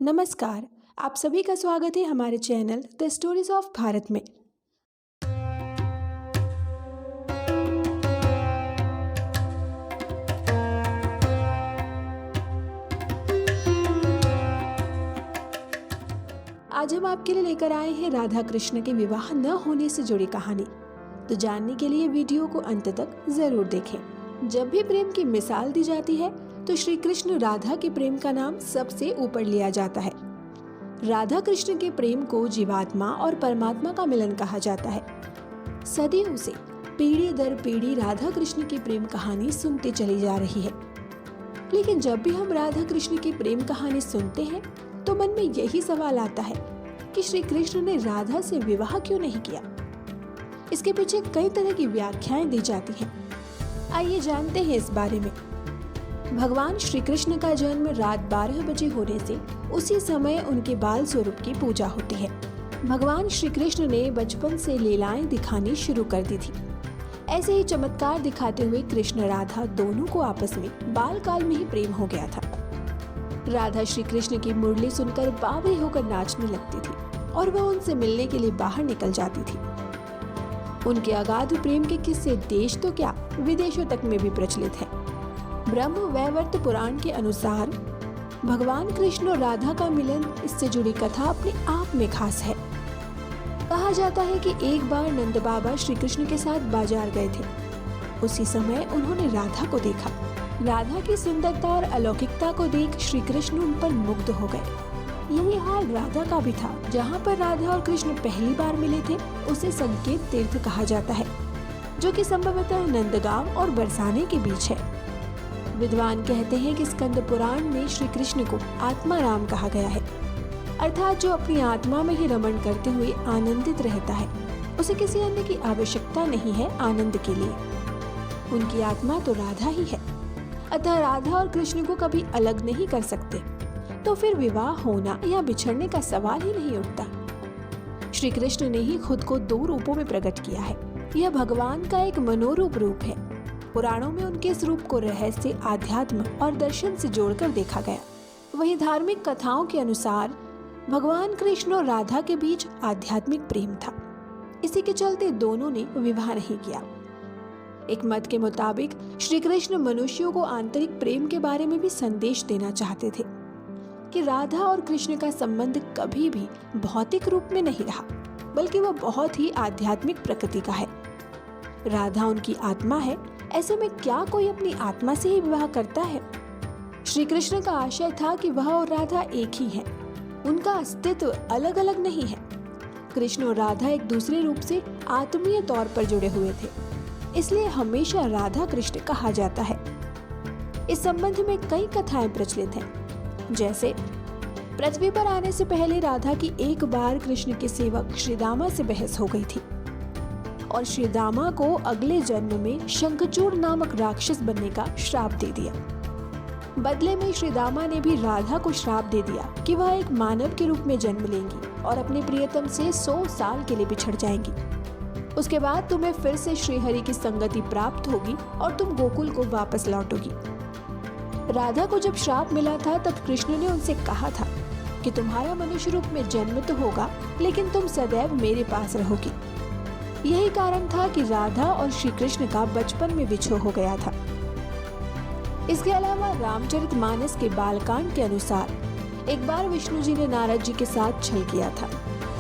नमस्कार। आप सभी का स्वागत है हमारे channel the stories of Bharat में। आज हम आपके लिए लेकर आए हैं राधा कृष्ण के विवाह न होने से जुड़ी कहानी। तो जानने के लिए वीडियो को अंत तक जरूर देखें। जब भी प्रेम की मिसाल दी जाती है तो श्री कृष्ण राधा के प्रेम का नाम सबसे ऊपर लिया जाता है। राधा कृष्ण के प्रेम को जीवात्मा और परमात्मा का मिलन कहा जाता है। सदियों से पीढ़ी दर पीढ़ी राधा कृष्ण की प्रेम कहानी सुनती चली जा रही है। लेकिन जब भी हम राधा कृष्ण की प्रेम कहानी सुनते हैं तो मन में यही सवाल आता है कि श्री कृष्ण ने राधा से विवाह क्यों नहीं किया। इसके पीछे कई तरह की व्याख्याएं दी जाती हैं। आइए जानते हैं इस बारे में। भगवान श्री कृष्ण का जन्म रात 12 बजे होने से उसी समय उनके बाल स्वरूप की पूजा होती है। भगवान श्री कृष्ण ने बचपन से लीलाएं दिखानी शुरू कर दी थी। ऐसे ही चमत्कार दिखाते हुए कृष्ण राधा दोनों को आपस में बाल काल में ही प्रेम हो गया था। राधा श्री कृष्ण की मुरली सुनकर बावरी होकर नाचने लगती थी और वह उनसे मिलने के लिए बाहर निकल जाती थी। उनके अगाध प्रेम के किस्से देश तो क्या विदेशों तक में भी प्रचलित है। ब्रह्म वैवर्त पुराण के अनुसार भगवान कृष्ण और राधा का मिलन, इससे जुड़ी कथा अपने आप में खास है। कहा जाता है कि एक बार नंद बाबा श्री कृष्ण के साथ बाजार गए थे। उसी समय उन्होंने राधा को देखा। राधा की सुंदरता और अलौकिकता को देख श्री कृष्ण उन पर मुग्ध हो गए। यही हाल राधा का भी था। जहाँ पर राधा और कृष्ण पहली बार मिले थे उसे संकेत तीर्थ कहा जाता है, जो कि संभवतः नंदगांव और बरसाने के बीच है। विद्वान कहते हैं कि स्कंद पुराण में श्री कृष्ण को आत्मा राम कहा गया है, अर्थात जो अपनी आत्मा में ही रमण करते हुए आनंदित रहता है। उसे किसी अन्य की आवश्यकता नहीं है आनंद के लिए। उनकी आत्मा तो राधा ही है, अतः राधा और कृष्ण को कभी अलग नहीं कर सकते। तो फिर विवाह होना या बिछड़ने का सवाल ही नहीं उठता। श्री कृष्ण ने ही खुद को 2 रूपों में प्रकट किया है। यह भगवान का एक मनोरूप रूप है। पुराणों में उनके इस रूप को रहस्य, आध्यात्म और दर्शन से जोड़कर देखा गया। वहीं धार्मिक कथाओं के अनुसार भगवान कृष्ण और राधा के बीच आध्यात्मिक प्रेम था। इसी के चलते दोनों ने विवाह नहीं किया। एक मत के मुताबिक श्री कृष्ण मनुष्यों को आंतरिक प्रेम के बारे में भी संदेश देना चाहते थे कि राधा और कृष्ण का संबंध कभी भी भौतिक रूप में नहीं रहा, बल्कि वह बहुत ही आध्यात्मिक प्रकृति का है। राधा उनकी आत्मा है। ऐसे में क्या कोई अपनी आत्मा से ही विवाह करता है? श्री कृष्ण का आशय था कि वह और राधा एक ही हैं। उनका अस्तित्व अलग अलग नहीं है। कृष्ण और राधा एक दूसरे रूप से आत्मीय तौर पर जुड़े हुए थे, इसलिए हमेशा राधा कृष्ण कहा जाता है। इस संबंध में कई कथाएं प्रचलित हैं। जैसे पृथ्वी पर आने से पहले राधा की एक बार कृष्ण के सेवक श्रीदामा से बहस हो गई थी और श्रीदामा को अगले जन्म में शंखचूड़ नामक राक्षस बनने का श्राप दे दिया। बदले में श्रीदामा ने भी राधा को श्राप दे दिया कि वह एक मानव के रूप में जन्म लेंगी और अपने प्रियतम से 100 साल के लिए बिछड़ जाएंगी। उसके बाद तुम्हें फिर से श्रीहरि की संगति प्राप्त होगी और तुम गोकुल को वापस लौटोगी। राधा को जब श्राप मिला था तब कृष्ण ने उनसे कहा था कि तुम्हारा मनुष्य रूप में जन्म तो होगा, लेकिन तुम सदैव मेरे पास रहोगी। यही कारण था कि राधा और श्री कृष्ण का बचपन में विछोह हो गया था। इसके अलावा रामचरितमानस के बालकांड के अनुसार एक बार विष्णु जी ने नारद जी के साथ छल किया था।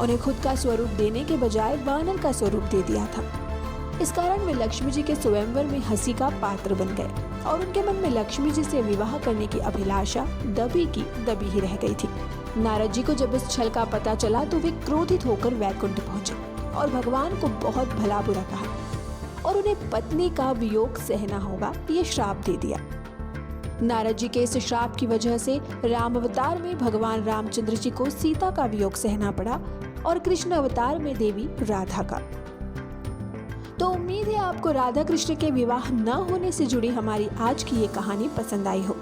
उन्हें खुद का स्वरूप देने के बजाय वानर का स्वरूप दे दिया था। इस कारण वे लक्ष्मी जी के स्वयंवर में हंसी का पात्र बन गए और उनके मन में लक्ष्मी जी से विवाह करने की अभिलाषा दबी की दबी ही रह गई थी। नारद जी को जब इस छल का पता चला तो वे क्रोधित होकर वैकुंठ पहुंचे और भगवान को बहुत भला बुरा कहा और उन्हें पत्नी का वियोग सहना होगा ये श्राप दे दिया। नारद जी के इस श्राप की वजह से राम अवतार में भगवान रामचंद्र जी को सीता का वियोग सहना पड़ा और कृष्ण अवतार में देवी राधा का। तो उम्मीद है आपको राधा कृष्ण के विवाह न होने से जुड़ी हमारी आज की ये कहानी पसंद आई हो।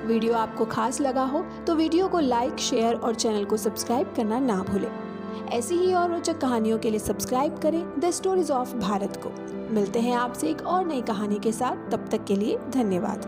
वीडियो आपको खास लगा हो तो वीडियो को लाइक, शेयर और चैनल को सब्सक्राइब करना ना भूलें। ऐसी ही और रोचक कहानियों के लिए सब्सक्राइब करें द स्टोरीज ऑफ भारत को। मिलते हैं आपसे एक और नई कहानी के साथ। तब तक के लिए धन्यवाद।